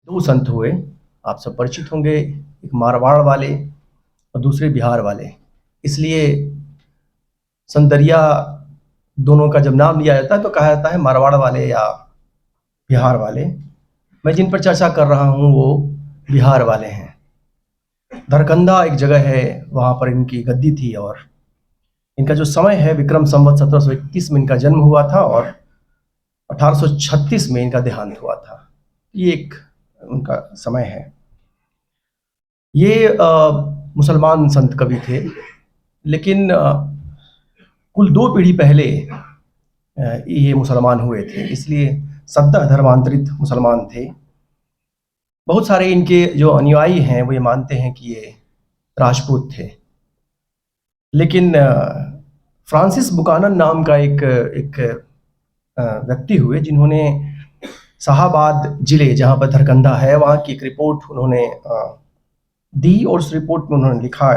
दो संत हुए, आप सब परिचित होंगे, एक मारवाड़ वाले और दूसरे बिहार वाले। इसलिए संतरिया दोनों का जब नाम लिया जाता है तो कहा जाता है मारवाड़ वाले या बिहार वाले। मैं जिन पर चर्चा कर रहा हूँ वो बिहार वाले हैं। धरकंदा एक जगह है, वहाँ पर इनकी गद्दी थी और इनका जो समय है विक्रम संवत 1731 में इनका जन्म हुआ था और 1836 में इनका देहांत हुआ था। ये एक उनका समय है। ये मुसलमान संत कवि थे, लेकिन कुल 2 पीढ़ी पहले ये मुसलमान हुए थे, इसलिए सद्दह धर्मांतरित मुसलमान थे। बहुत सारे इनके जो अनुयायी हैं वो ये मानते हैं कि ये राजपूत थे, लेकिन फ्रांसिस बुकानन नाम का एक व्यक्ति हुए जिन्होंने शाहाबाद जिले जहाँ पर धरकंदा है वहाँ की एक रिपोर्ट उन्होंने दी और उस रिपोर्ट में उन्होंने लिखा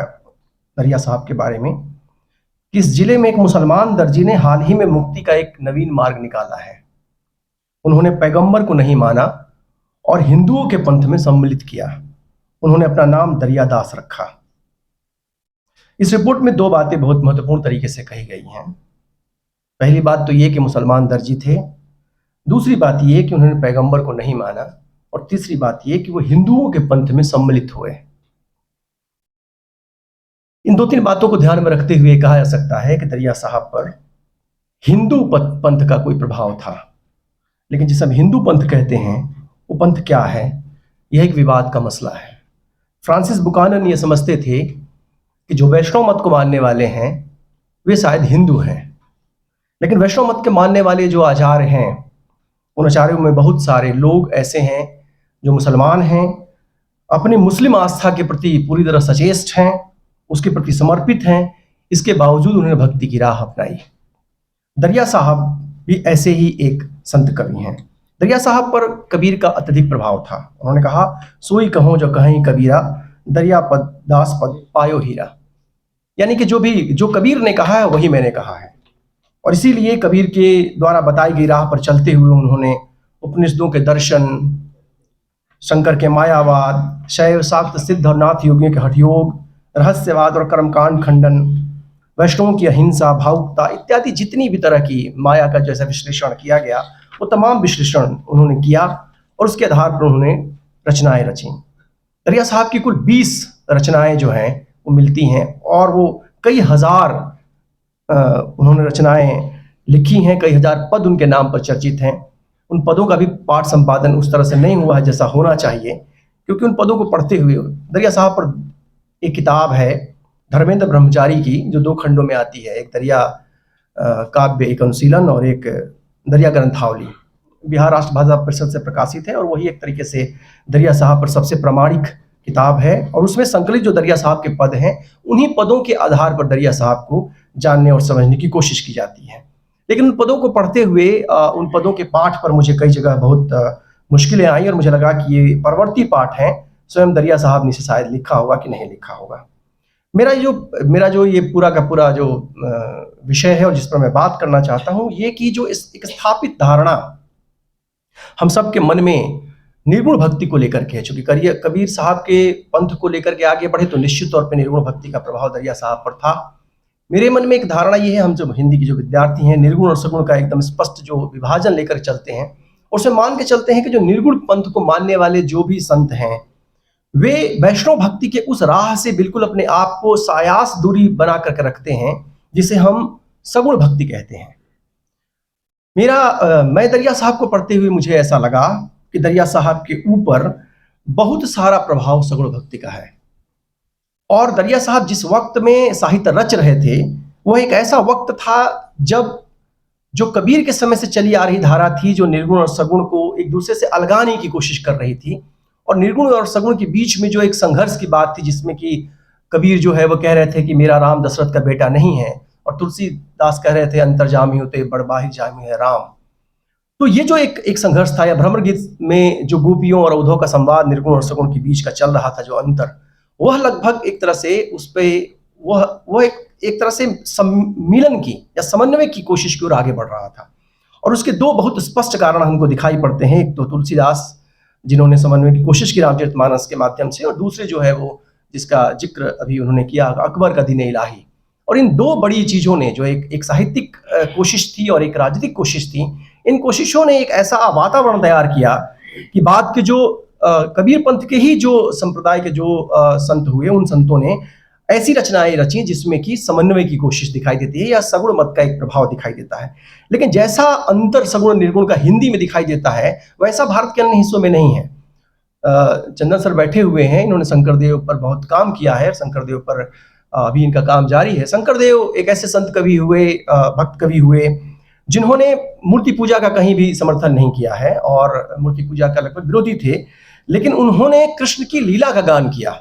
दरिया साहब के बारे में कि इस जिले में एक मुसलमान दर्जी ने हाल ही में मुक्ति का एक नवीन मार्ग निकाला है। उन्होंने पैगंबर को नहीं माना और हिंदुओं के पंथ में सम्मिलित किया। उन्होंने अपना नाम दरियादास रखा। इस रिपोर्ट में 2 बातें बहुत महत्वपूर्ण तरीके से कही गई हैं। पहली बात तो ये कि मुसलमान दर्जी थे, दूसरी बात ये कि उन्होंने पैगंबर को नहीं माना और तीसरी बात ये कि वो हिंदुओं के पंथ में सम्मिलित हुए। इन 2-3 बातों को ध्यान में रखते हुए कहा जा सकता है कि दरिया साहब पर हिंदू पंथ का कोई प्रभाव था। लेकिन जिसे हम हिंदू पंथ कहते हैं वो पंथ क्या है, यह एक विवाद का मसला है। फ्रांसिस बुकानन ये समझते थे कि जो वैष्णव मत को मानने वाले हैं वे शायद हिंदू हैं, लेकिन वैष्णव मत के मानने वाले जो आचार्य हैं उन आचार्यों में बहुत सारे लोग ऐसे हैं जो मुसलमान हैं, अपनी मुस्लिम आस्था के प्रति पूरी तरह सचेष्ट हैं, उसके प्रति समर्पित हैं। इसके बावजूद उन्होंने भक्ति की राह अपनाई। दरिया साहब भी ऐसे ही एक संत कवि हैं। दरिया साहब पर कबीर का अत्यधिक प्रभाव था। उन्होंने कहा, सोई कहो जो कहीं कबीरा, दरिया पद दास पद पायो हीरा। यानी कि जो कबीर ने कहा है वही मैंने कहा है। और इसीलिए कबीर के द्वारा बताई गई राह पर चलते हुए उन्होंने उपनिषदों के दर्शन, शंकर के मायावाद, शैव शाक्त सिद्ध और नाथ योगियों के हठयोग, रहस्यवाद और कर्मकांड खंडन, वैष्णवों की अहिंसा, भावुकता इत्यादि जितनी भी तरह की माया का जैसा विश्लेषण किया गया वो तमाम विश्लेषण उन्होंने किया और उसके आधार पर उन्होंने रचनाएं रची। दरिया साहब की कुल 20 रचनाएं जो हैं वो मिलती हैं और वो कई हजार उन्होंने रचनाएं लिखी हैं, कई हजार पद उनके नाम पर चर्चित हैं। उन पदों का भी पाठ संपादन उस तरह से नहीं हुआ है जैसा होना चाहिए, क्योंकि उन पदों को पढ़ते हुए दरिया साहब पर एक किताब है धर्मेंद्र ब्रह्मचारी की जो 2 खंडों में आती है, एक दरिया काव्य एक अनुशीलन और एक दरिया ग्रंथावली, बिहार राष्ट्र भाषा परिषद से प्रकाशित है और वही एक तरीके से दरिया साहब पर सबसे प्रामाणिक किताब है। और उसमें संकलित जो दरिया साहब के पद हैं उन्हीं पदों के आधार पर दरिया साहब को जानने और समझने की कोशिश की जाती है। लेकिन उन पदों को पढ़ते हुए उन पदों के पाठ पर मुझे कई जगह बहुत मुश्किलें आई और मुझे लगा कि ये परवर्ती पाठ हैं, स्वयं दरिया साहब ने इसे शायद लिखा होगा कि नहीं लिखा होगा। मेरा जो ये पूरा का पूरा जो विषय है और जिस पर मैं बात करना चाहता हूँ ये कि जो इस एक स्थापित धारणा हम सबके मन में निर्गुण भक्ति को लेकर के है, चूंकि कबीर साहब के पंथ को लेकर के आगे बढ़े तो निश्चित तौर पर निर्गुण भक्ति का प्रभाव दरिया साहब पर था। मेरे मन में एक धारणा ये है, हम जब हिंदी के जो विद्यार्थी हैं निर्गुण और सगुण का एकदम स्पष्ट जो विभाजन लेकर चलते हैं और उसे मान के चलते हैं कि जो निर्गुण पंथ को मानने वाले जो भी संत हैं वे वैष्णव भक्ति के उस राह से बिल्कुल अपने आप को सायास दूरी बना करके रखते हैं जिसे हम सगुण भक्ति कहते हैं। मैं दरिया साहब को पढ़ते हुए मुझे ऐसा लगा कि दरिया साहब के ऊपर बहुत सारा प्रभाव सगुण भक्ति का है और दरिया साहब जिस वक्त में साहित्य रच रहे थे वह एक ऐसा वक्त था जब जो कबीर के समय से चली आ रही धारा थी जो निर्गुण और सगुण को एक दूसरे से अलगाने की कोशिश कर रही थी और निर्गुण और सगुण के बीच में जो एक संघर्ष की बात थी जिसमें कि कबीर जो है वो कह रहे थे कि मेरा राम दशरथ का बेटा नहीं है और तुलसीदास कह रहे थे अंतर्जामी होते बड़बाहिर जामी है राम। तो ये जो एक संघर्ष था, या भ्रमर गीत में जो गोपियों और उद्धव का संवाद निर्गुण और सगुण के बीच का चल रहा था जो अंतर, वह लगभग एक तरह से उस पे वह एक तरह से सम्मिलन की या समन्वय की कोशिश की ओर आगे बढ़ रहा था। और उसके 2 बहुत स्पष्ट कारण हमको दिखाई पड़ते हैं। एक तो तुलसीदास जिन्होंने समन्वय की कोशिश की रामचरितमानस के माध्यम से, और दूसरे जो है वो जिसका जिक्र अभी उन्होंने किया, अकबर का दीन इलाही। और इन दो बड़ी चीज़ों ने, जो एक साहित्यिक कोशिश थी और एक राजनीतिक कोशिश थी, इन कोशिशों ने एक ऐसा वातावरण तैयार किया कि बाद के जो कबीर पंथ के ही जो संप्रदाय के जो संत हुए, उन संतों ने ऐसी रचनाएं रची जिसमें कि समन्वय की कोशिश दिखाई देती है या सगुण मत का एक प्रभाव दिखाई देता है। लेकिन जैसा अंतर सगुण निर्गुण का हिंदी में दिखाई देता है, वैसा भारत के अन्य हिस्सों में नहीं है। चंदन सर बैठे हुए हैं, इन्होंने शंकरदेव पर बहुत काम किया है, शंकरदेव पर अभी इनका काम जारी है। शंकरदेव एक ऐसे संत कवि हुए, भक्त कवि हुए, जिन्होंने मूर्ति पूजा का कहीं भी समर्थन नहीं किया है और मूर्ति पूजा का लगभग विरोधी थे, लेकिन उन्होंने कृष्ण की लीला का गान किया।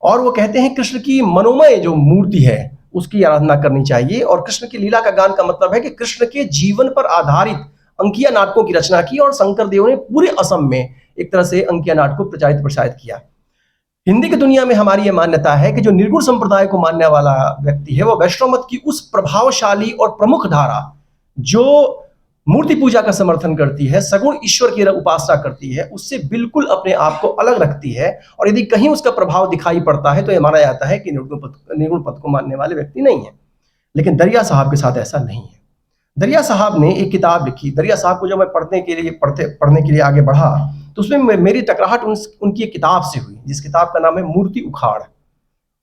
और वो कहते हैं कृष्ण की मनोमय जो मूर्ति है उसकी आराधना करनी चाहिए। और कृष्ण की लीला का गान का मतलब है कि कृष्ण के जीवन पर आधारित अंकिया नाटकों की रचना की, और शंकरदेव ने पूरे असम में एक तरह से अंकिया नाटक को प्रचारित प्रसारित किया। हिंदी की दुनिया में हमारी यह मान्यता है कि जो निर्गुण संप्रदाय को मानने वाला व्यक्ति है, वो वैष्णव मत की उस प्रभावशाली और प्रमुख धारा जो मूर्ति पूजा का समर्थन करती है, सगुण ईश्वर की उपासना करती है, उससे बिल्कुल अपने आप को अलग रखती है। और यदि कहीं उसका प्रभाव दिखाई पड़ता है तो यह माना जाता है कि निर्गुण पथ को मानने वाले व्यक्ति नहीं है। लेकिन दरिया साहब के साथ ऐसा नहीं है। दरिया साहब ने एक किताब लिखी। दरिया साहब को जब मैं पढ़ने के लिए आगे बढ़ा तो उसमें मेरी टकराहट उनकी एक किताब से हुई, जिस किताब का नाम है मूर्ति उखाड़।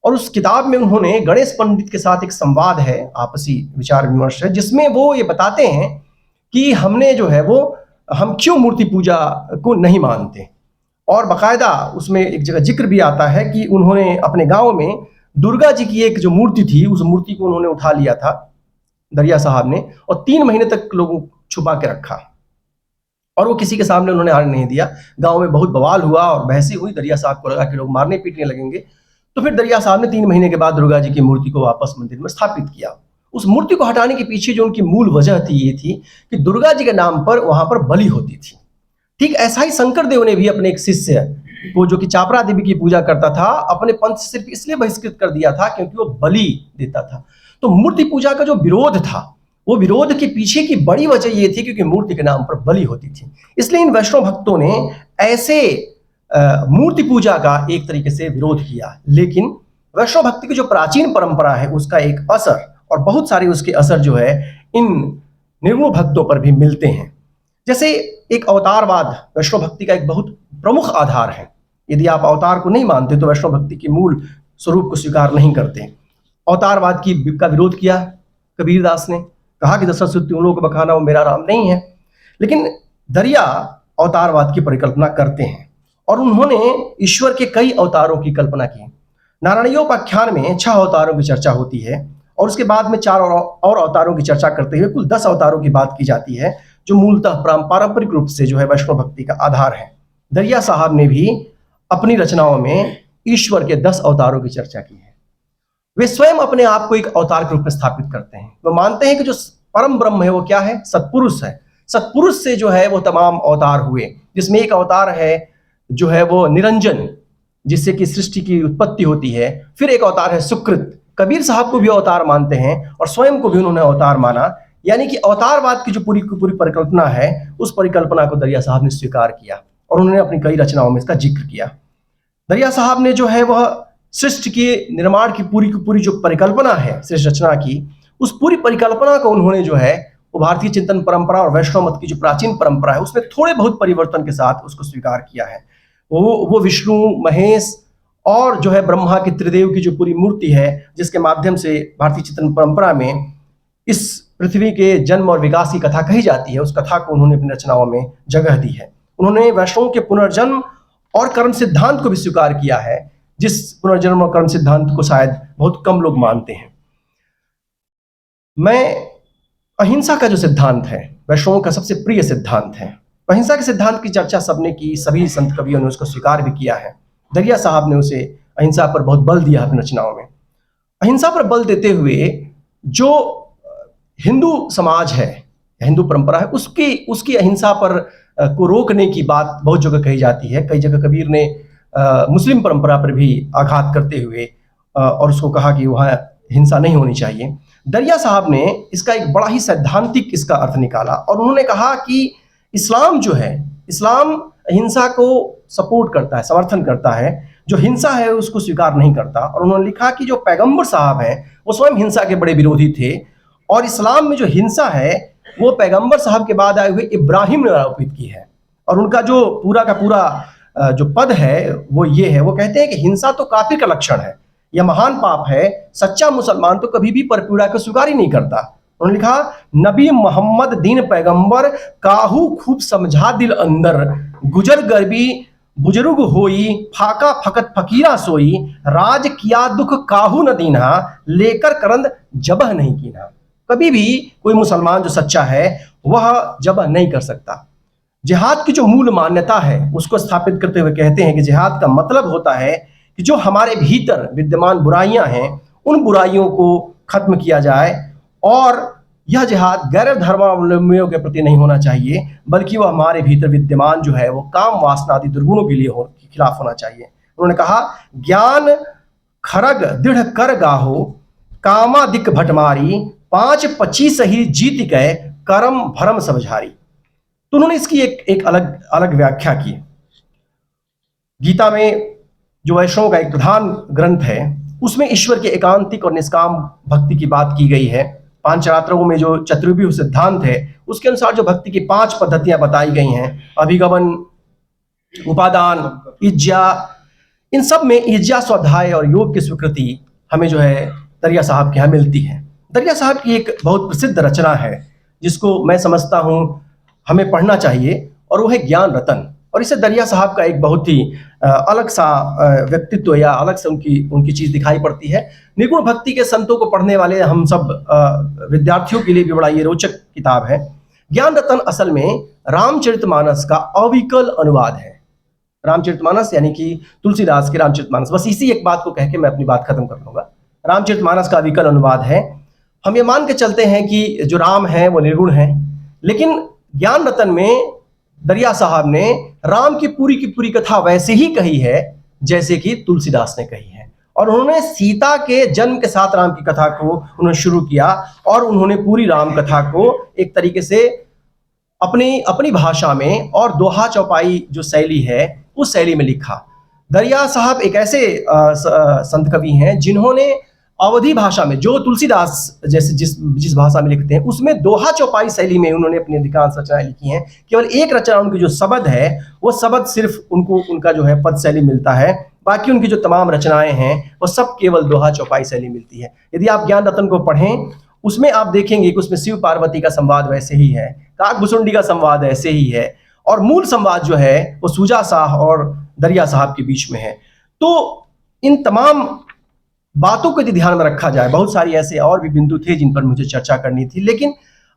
और उस किताब में उन्होंने गणेश पंडित के साथ एक संवाद है, आपसी विचार विमर्श है, जिसमें वो ये बताते हैं कि हमने जो है वो हम क्यों मूर्ति पूजा को नहीं मानते। और बाकायदा उसमें एक जगह जिक्र भी आता है कि उन्होंने अपने गांव में दुर्गा जी की एक जो मूर्ति थी, उस मूर्ति को उन्होंने उठा लिया था दरिया साहब ने, और 3 महीने तक लोगों छुपा के रखा, और वो किसी के सामने उन्होंने आने नहीं दिया। गांव में बहुत बवाल हुआ और बहसी हुई। दरिया साहब को लगा कि लोग मारने पीटने लगेंगे, तो फिर दरिया साहब ने 3 महीने के बाद दुर्गा जी की मूर्ति को वापस मंदिर में स्थापित किया। उस मूर्ति को हटाने के पीछे जो उनकी मूल वजह थी, ये थी कि दुर्गा जी के नाम पर वहां पर बलि होती थी। ठीक ऐसा ही शंकरदेव ने भी अपने एक शिष्य को, जो कि चापरा देवी की पूजा करता था, अपने पंथ से सिर्फ इसलिए बहिष्कृत कर दिया था क्योंकि वो बलि देता था। तो मूर्ति पूजा का जो विरोध था, वो विरोध के पीछे की बड़ी वजह ये थी क्योंकि मूर्ति के नाम पर बलि होती थी। इसलिए इन वैष्णव भक्तों ने ऐसे मूर्ति पूजा का एक तरीके से विरोध किया। लेकिन वैष्णव भक्ति की जो प्राचीन परंपरा है, उसका एक असर और बहुत सारे उसके असर जो है इन निर्गुण भक्तों पर भी मिलते हैं। जैसे एक अवतारवाद वैष्णव भक्ति का एक बहुत प्रमुख आधार है। यदि आप अवतार को नहीं मानते तो वैष्णव भक्ति के मूल स्वरूप को स्वीकार नहीं करते। अवतारवाद का विरोध किया कबीरदास ने, कहा कि दशरथ स्तुति उन लोगों को बखाना वो मेरा राम नहीं है। लेकिन दरिया अवतारवाद की परिकल्पना करते हैं और उन्होंने ईश्वर के कई अवतारों की कल्पना की। नारायणोपाख्यान में 6 अवतारों की चर्चा होती है और उसके बाद में 4 और अवतारों की चर्चा करते हुए कुल 10 अवतारों की बात की जाती है, जो मूलतः पारंपरिक रूप से जो है वैष्णव भक्ति का आधार है। दरिया साहब ने भी अपनी रचनाओं में ईश्वर के 10 अवतारों की चर्चा की है। वे स्वयं अपने आप को एक अवतार के रूप में स्थापित करते हैं। वो मानते हैं कि जो परम ब्रह्म है वो क्या है? सत्पुरुष है। सत्पुरुष से जो है वो तमाम अवतार हुए, जिसमें एक अवतार है जो है वो निरंजन, जिससे कि सृष्टि की उत्पत्ति होती है। फिर एक अवतार है सुकृत। कबीर साहब को भी अवतार मानते हैं और स्वयं को भी उन्होंने अवतार माना। यानी कि अवतारवाद की जो पूरी परिकल्पना है, उस परिकल्पना को दरिया साहब ने स्वीकार किया और उन्होंने अपनी कई रचनाओं में इसका जिक्र किया। दरिया साहब ने जो है वह सृष्टि के निर्माण की पूरी जो परिकल्पना है सृष्टि रचना की, उस पूरी परिकल्पना को उन्होंने जो है वो भारतीय चिंतन परंपरा और वैष्णव मत की जो प्राचीन परंपरा है उसमें थोड़े बहुत परिवर्तन के साथ उसको स्वीकार किया है। वो विष्णु, महेश और जो है ब्रह्मा के त्रिदेव की जो पूरी मूर्ति है, जिसके माध्यम से भारतीय चिंतन परंपरा में इस पृथ्वी के जन्म और विकास की कथा कही जाती है, उस कथा को उन्होंने अपनी रचनाओं में जगह दी है। उन्होंने वैष्णवों के पुनर्जन्म और कर्म सिद्धांत को भी स्वीकार किया है, जिस पुनर्जन्म और कर्म सिद्धांत को शायद बहुत कम लोग मानते हैं। मैं अहिंसा का जो सिद्धांत है, वैष्णवों का सबसे प्रिय सिद्धांत है, अहिंसा के सिद्धांत की चर्चा सबने की, सभी संत कवियों ने उसको स्वीकार भी किया है। दरिया साहब ने उसे अहिंसा पर बहुत बल दिया अपनी रचनाओं में। अहिंसा पर बल देते हुए जो हिंदू समाज है, हिंदू परंपरा है, उसकी अहिंसा पर को रोकने की बात बहुत जगह कही जाती है। कई जगह कबीर ने मुस्लिम परंपरा पर भी आघात करते हुए और उसको कहा कि वहाँ हिंसा नहीं होनी चाहिए। दरिया साहब ने इसका एक बड़ा ही सैद्धांतिक इसका अर्थ निकाला और उन्होंने कहा कि इस्लाम जो है, इस्लाम हिंसा को सपोर्ट करता है, समर्थन करता है, जो हिंसा है उसको स्वीकार नहीं करता। और उन्होंने लिखा कि जो पैगंबर साहब हैं वो स्वयं हिंसा के बड़े विरोधी थे, और इस्लाम में जो हिंसा है वो पैगंबर साहब के बाद आए हुए इब्राहिम ने आरोपित की है। और उनका जो पूरा का पूरा जो पद है वो ये है, वो कहते हैं कि हिंसा तो काफिर का लक्षण है, यह महान पाप है, सच्चा मुसलमान तो कभी भी परपीड़ा को स्वीकार ही नहीं करता। उन्होंने लिखा, नबी मोहम्मद दीन पैगंबर काहू खूब समझा दिल अंदर, गुजर गरबी बुजुर्ग होई फाका फकत फकीरा सोई, राज किया दुख काहू न दीना, लेकर करंद जबह नहीं कीना। कभी भी कोई मुसलमान जो सच्चा है वह जबह नहीं कर सकता। जिहाद की जो मूल मान्यता है उसको स्थापित करते हुए कहते हैं कि जिहाद का मतलब होता है कि जो हमारे भीतर विद्यमान बुराइयां हैं उन बुराइयों को खत्म किया जाए, और यह जिहाद गैर धर्मावलंबियों के प्रति नहीं होना चाहिए, बल्कि वह हमारे भीतर विद्यमान जो है वो काम वासना आदि दुर्गुणों के लिए खिलाफ होना चाहिए। उन्होंने कहा, ज्ञान खरग दृढ़ कर गाहो, कामादिक भटमारी, 5-25 ही जीत गए, करम भरम समझारी। तो उन्होंने इसकी एक अलग अलग व्याख्या की। गीता में जो वैष्णव का एक प्रधान ग्रंथ है उसमें ईश्वर के एकांतिक और निष्काम भक्ति की बात की गई है। पांचरात्रों में जो चतुर्व्यूह सिद्धांत है उसके अनुसार जो भक्ति की 5 पद्धतियां बताई गई हैं, अभिगमन, उपादान, इज्जा, इन सब में इज्जा, स्वाध्याय और योग की स्वीकृति हमें जो है दरिया साहब के यहाँ मिलती है। दरिया साहब की एक बहुत प्रसिद्ध रचना है जिसको मैं समझता हूँ हमें पढ़ना चाहिए, और वो है ज्ञान रतन। और इसे दरिया साहब का एक बहुत ही अलग सा व्यक्तित्व या अलग से उनकी चीज दिखाई पड़ती है। निर्गुण भक्ति के संतों को पढ़ने वाले हम सब विद्यार्थियों के लिए भी बड़ा ये रोचक किताब है। ज्ञान रतन असल में रामचरितमानस का अविकल अनुवाद है। रामचरितमानस यानी कि तुलसीदास के रामचरितमानस। बस इसी एक बात को कह के मैं अपनी बात खत्म कर लूंगा। रामचरितमानस का अविकल अनुवाद है। हम ये मान के चलते हैं कि जो राम है वो निर्गुण है, लेकिन ज्ञान रतन में दरिया साहब ने राम की पूरी कथा वैसे ही कही है जैसे कि तुलसीदास ने कही है। और उन्होंने सीता के जन्म के साथ राम की कथा को उन्होंने शुरू किया, और उन्होंने पूरी राम कथा को एक तरीके से अपनी भाषा में और दोहा चौपाई जो शैली है उस शैली में लिखा। दरिया साहब एक ऐसे संत कवि हैं जिन्होंने अवधी भाषा में, जो तुलसीदास जैसे जिस भाषा में लिखते हैं उसमें दोहा चौपाई शैली में उन्होंने अपनी अधिकांश रचनाएं लिखी हैं। केवल एक रचना उनकी जो शब्द है वो शब्द सिर्फ उनका जो है पद शैली मिलता है, बाकी उनकी जो तमाम रचनाएं हैं वो सब केवल दोहा चौपाई शैली मिलती है। यदि आप ज्ञान रतन को पढ़ें उसमें आप देखेंगे कि उसमें शिव पार्वती का संवाद वैसे ही है, काकभुसुंडी का संवाद ऐसे ही है, और मूल संवाद जो है वो सूजा शाह और दरिया साहब के बीच में है। तो इन तमाम बातों को यदि ध्यान में रखा जाए, बहुत सारी ऐसे और भी बिंदु थे जिन पर मुझे चर्चा करनी थी, लेकिन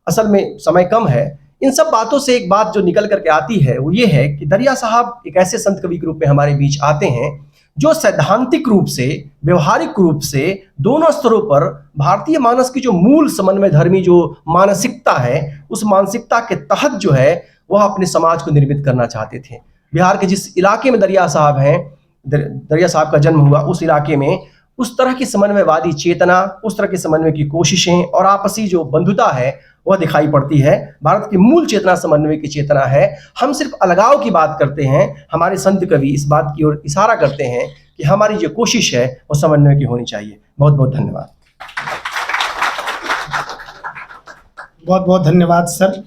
असल में समय कम है। इन सब बातों से एक बात जो निकल करके आती है वो ये है कि दरिया साहब एक ऐसे संत कवि के रूप में हमारे बीच आते हैं जो सैद्धांतिक रूप से, व्यवहारिक रूप से दोनों स्तरों पर भारतीय मानस की जो मूल समन्वय धर्मी जो मानसिकता है उस मानसिकता के तहत जो है वह अपने समाज को निर्मित करना चाहते थे। बिहार के जिस इलाके में दरिया साहब हैं, दरिया साहब का जन्म हुआ, उस इलाके में उस तरह की समन्वयवादी चेतना, उस तरह के समन्वय की कोशिशें और आपसी जो बंधुता है वह दिखाई पड़ती है। भारत की मूल चेतना समन्वय की चेतना है। हम सिर्फ अलगाव की बात करते हैं, हमारे संत कवि इस बात की ओर इशारा करते हैं कि हमारी जो कोशिश है वो समन्वय की होनी चाहिए। बहुत बहुत धन्यवाद। बहुत बहुत धन्यवाद सर।